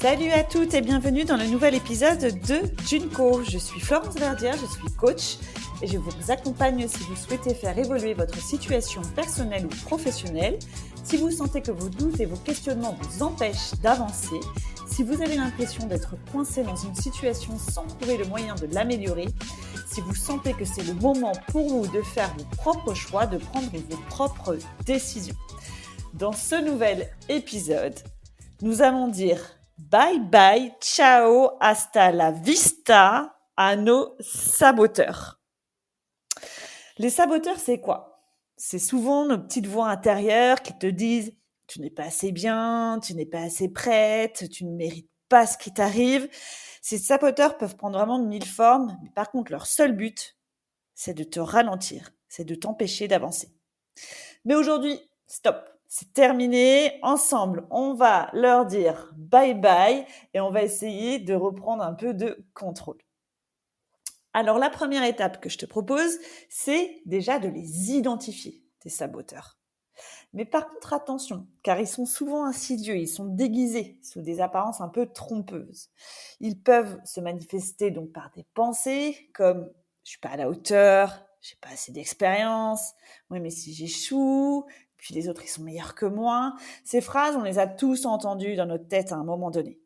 Salut à toutes et bienvenue dans le nouvel épisode de Junko. Je suis Florence Verdière, je suis coach et je vous accompagne si vous souhaitez faire évoluer votre situation personnelle ou professionnelle, si vous sentez que vos doutes et vos questionnements vous empêchent d'avancer, si vous avez l'impression d'être coincé dans une situation sans trouver le moyen de l'améliorer, si vous sentez que c'est le moment pour vous de faire vos propres choix, de prendre vos propres décisions. Dans ce nouvel épisode, nous allons dire bye bye, ciao, hasta la vista à nos saboteurs. Les saboteurs, c'est quoi? C'est souvent nos petites voix intérieures qui te disent « tu n'es pas assez bien, tu n'es pas assez prête, tu ne mérites pas ce qui t'arrive ». Ces saboteurs peuvent prendre vraiment 1000 formes, mais par contre, leur seul but, c'est de te ralentir, c'est de t'empêcher d'avancer. Mais aujourd'hui, stop, c'est terminé. Ensemble, on va leur dire bye bye et on va essayer de reprendre un peu de contrôle. Alors, la première étape que je te propose, c'est déjà de les identifier, tes saboteurs. Mais par contre, attention, car ils sont souvent insidieux, ils sont déguisés sous des apparences un peu trompeuses. Ils peuvent se manifester donc par des pensées comme « je suis pas à la hauteur »,« j'ai pas assez d'expérience »,« oui mais si j'échoue », puis les autres ils sont meilleurs que moi. Ces phrases, on les a tous entendues dans notre tête à un moment donné.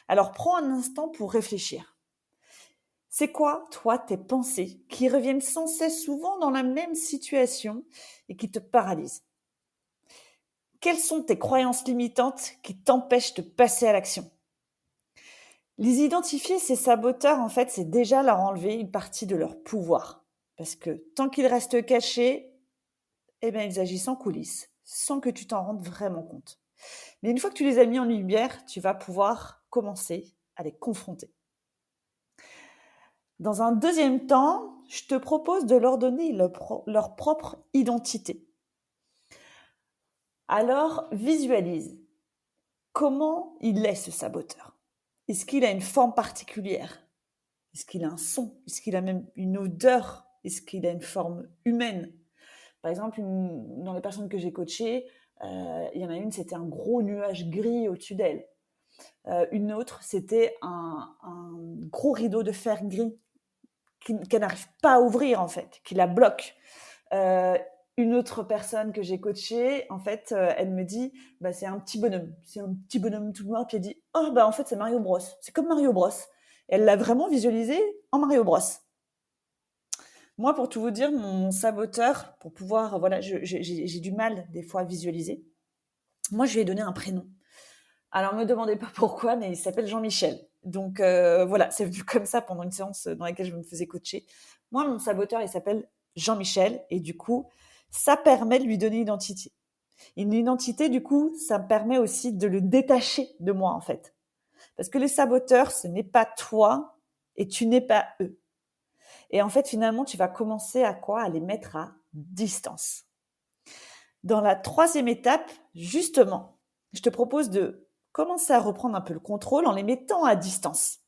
Alors prends un instant pour réfléchir. C'est quoi, toi, tes pensées qui reviennent sans cesse souvent dans la même situation et qui te paralysent? Quelles sont tes croyances limitantes qui t'empêchent de passer à l'action? Les identifier, ces saboteurs, en fait, c'est déjà leur enlever une partie de leur pouvoir. Parce que tant qu'ils restent cachés, ils agissent en coulisses, sans que tu t'en rendes vraiment compte. Mais une fois que tu les as mis en lumière, tu vas pouvoir commencer à les confronter. Dans un deuxième temps, je te propose de leur donner leur propre identité. Alors, visualise. Comment il est, ce saboteur? Est-ce qu'il a une forme particulière? Est-ce qu'il a un son? Est-ce qu'il a même une odeur? Est-ce qu'il a une forme humaine? Par exemple, dans les personnes que j'ai coachées, il y en a une, c'était un gros nuage gris au-dessus d'elle. Une autre, c'était un gros rideau de fer gris qu'elle n'arrive pas à ouvrir, en fait, qui la bloque. Une autre personne que j'ai coachée, en fait, elle me dit c'est un petit bonhomme. C'est un petit bonhomme tout noir. Puis elle dit en fait, c'est Mario Bros. C'est comme Mario Bros. Et elle l'a vraiment visualisé en Mario Bros. Moi, pour tout vous dire, mon saboteur, pour pouvoir, j'ai du mal des fois à visualiser. Moi, je lui ai donné un prénom. Alors, me demandez pas pourquoi, mais il s'appelle Jean-Michel. Donc, c'est venu comme ça pendant une séance dans laquelle je me faisais coacher. Moi, mon saboteur, il s'appelle Jean-Michel. Et du coup, ça permet de lui donner une identité. Une identité, du coup, ça me permet aussi de le détacher de moi, en fait. Parce que les saboteurs, ce n'est pas toi et tu n'es pas eux. Et en fait, finalement, tu vas commencer à quoi? À les mettre à distance. Dans la troisième étape, justement, je te propose de commencer à reprendre un peu le contrôle en les mettant à distance.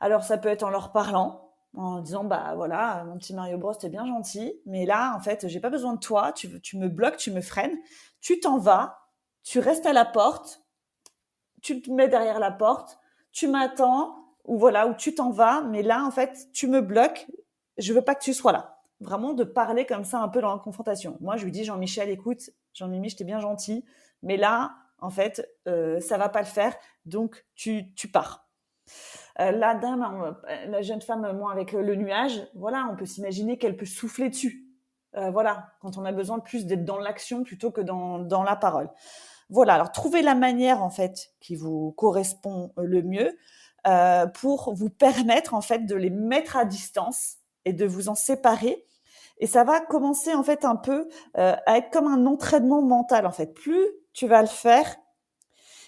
Alors, ça peut être en leur parlant, en disant, mon petit Mario Bros, t'es bien gentil, mais là, en fait, j'ai pas besoin de toi, tu me bloques, tu me freines, tu t'en vas, tu restes à la porte, tu te mets derrière la porte, tu m'attends, ou tu t'en vas, mais là, en fait, tu me bloques, je veux pas que tu sois là. Vraiment de parler comme ça un peu dans la confrontation. Moi, je lui dis, Jean-Michel, écoute, Jean-Mimi, j'étais bien gentil, mais là, en fait, ça va pas le faire, donc tu pars. La dame, la jeune femme, moi, avec le nuage, on peut s'imaginer qu'elle peut souffler dessus. Quand on a besoin plus d'être dans l'action plutôt que dans la parole. Alors trouvez la manière en fait qui vous correspond le mieux pour vous permettre en fait de les mettre à distance et de vous en séparer. Et ça va commencer en fait un peu à être comme un entraînement mental en fait. Plus tu vas le faire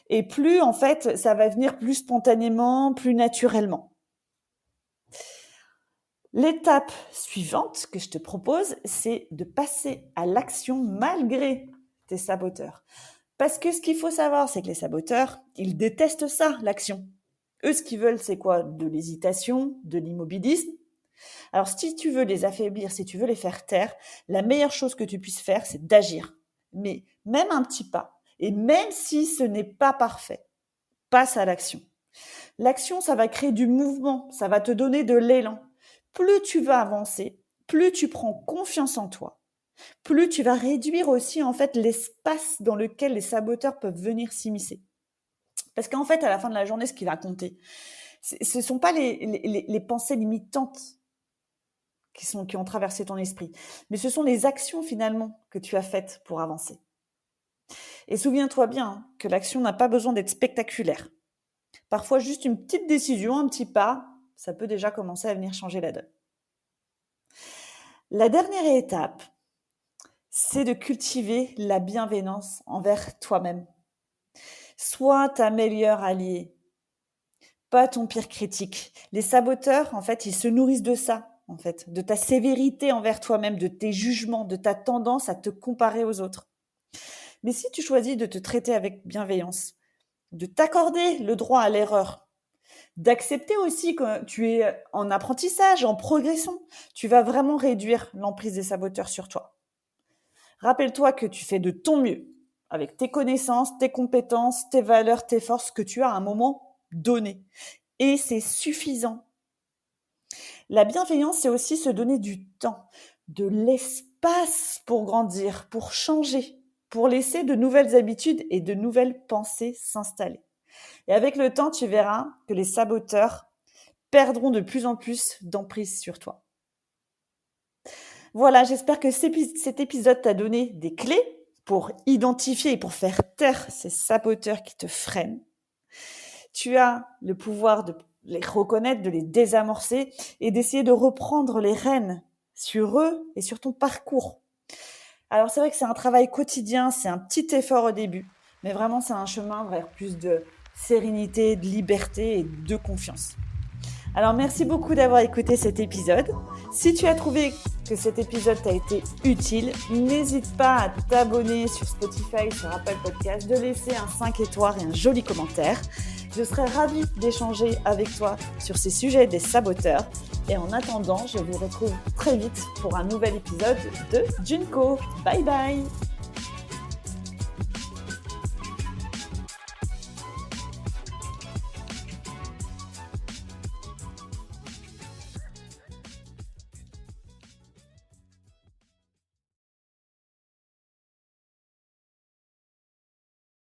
et plus en fait ça va venir plus spontanément, plus naturellement. L'étape suivante que je te propose, c'est de passer à l'action malgré tes saboteurs. Parce que ce qu'il faut savoir, c'est que les saboteurs, ils détestent ça, l'action. Eux, ce qu'ils veulent, c'est quoi? De l'hésitation, de l'immobilisme. Alors, si tu veux les affaiblir, si tu veux les faire taire, la meilleure chose que tu puisses faire, c'est d'agir. Mais même un petit pas. Et même si ce n'est pas parfait, passe à l'action. L'action, ça va créer du mouvement, ça va te donner de l'élan. Plus tu vas avancer, plus tu prends confiance en toi, plus tu vas réduire aussi en fait l'espace dans lequel les saboteurs peuvent venir s'immiscer. Parce qu'en fait, à la fin de la journée, ce qui va compter, ce ne sont pas les pensées limitantes qui ont traversé ton esprit, mais ce sont les actions finalement que tu as faites pour avancer. Et souviens-toi bien que l'action n'a pas besoin d'être spectaculaire. Parfois, juste une petite décision, un petit pas, ça peut déjà commencer à venir changer la donne. La dernière étape, c'est de cultiver la bienveillance envers toi-même. Sois ta meilleure alliée, pas ton pire critique. Les saboteurs, en fait, ils se nourrissent de ça, en fait, de ta sévérité envers toi-même, de tes jugements, de ta tendance à te comparer aux autres. Mais si tu choisis de te traiter avec bienveillance, de t'accorder le droit à l'erreur, d'accepter aussi que tu es en apprentissage, en progression, tu vas vraiment réduire l'emprise des saboteurs sur toi. Rappelle-toi que tu fais de ton mieux avec tes connaissances, tes compétences, tes valeurs, tes forces que tu as à un moment donné. Et c'est suffisant. La bienveillance, c'est aussi se donner du temps, de l'espace pour grandir, pour changer, pour laisser de nouvelles habitudes et de nouvelles pensées s'installer. Et avec le temps, tu verras que les saboteurs perdront de plus en plus d'emprise sur toi. Voilà, j'espère que cet épisode t'a donné des clés pour identifier et pour faire taire ces saboteurs qui te freinent. Tu as le pouvoir de les reconnaître, de les désamorcer et d'essayer de reprendre les rênes sur eux et sur ton parcours. Alors c'est vrai que c'est un travail quotidien, c'est un petit effort au début, mais vraiment c'est un chemin vers plus de sérénité, de liberté et de confiance. Alors merci beaucoup d'avoir écouté cet épisode. Si tu as trouvé que cet épisode t'a été utile, n'hésite pas à t'abonner sur Spotify, sur Apple Podcast, de laisser un 5 étoiles et un joli commentaire. Je serai ravie d'échanger avec toi sur ces sujets des saboteurs. Et en attendant, je vous retrouve très vite pour un nouvel épisode de Junko. Bye bye!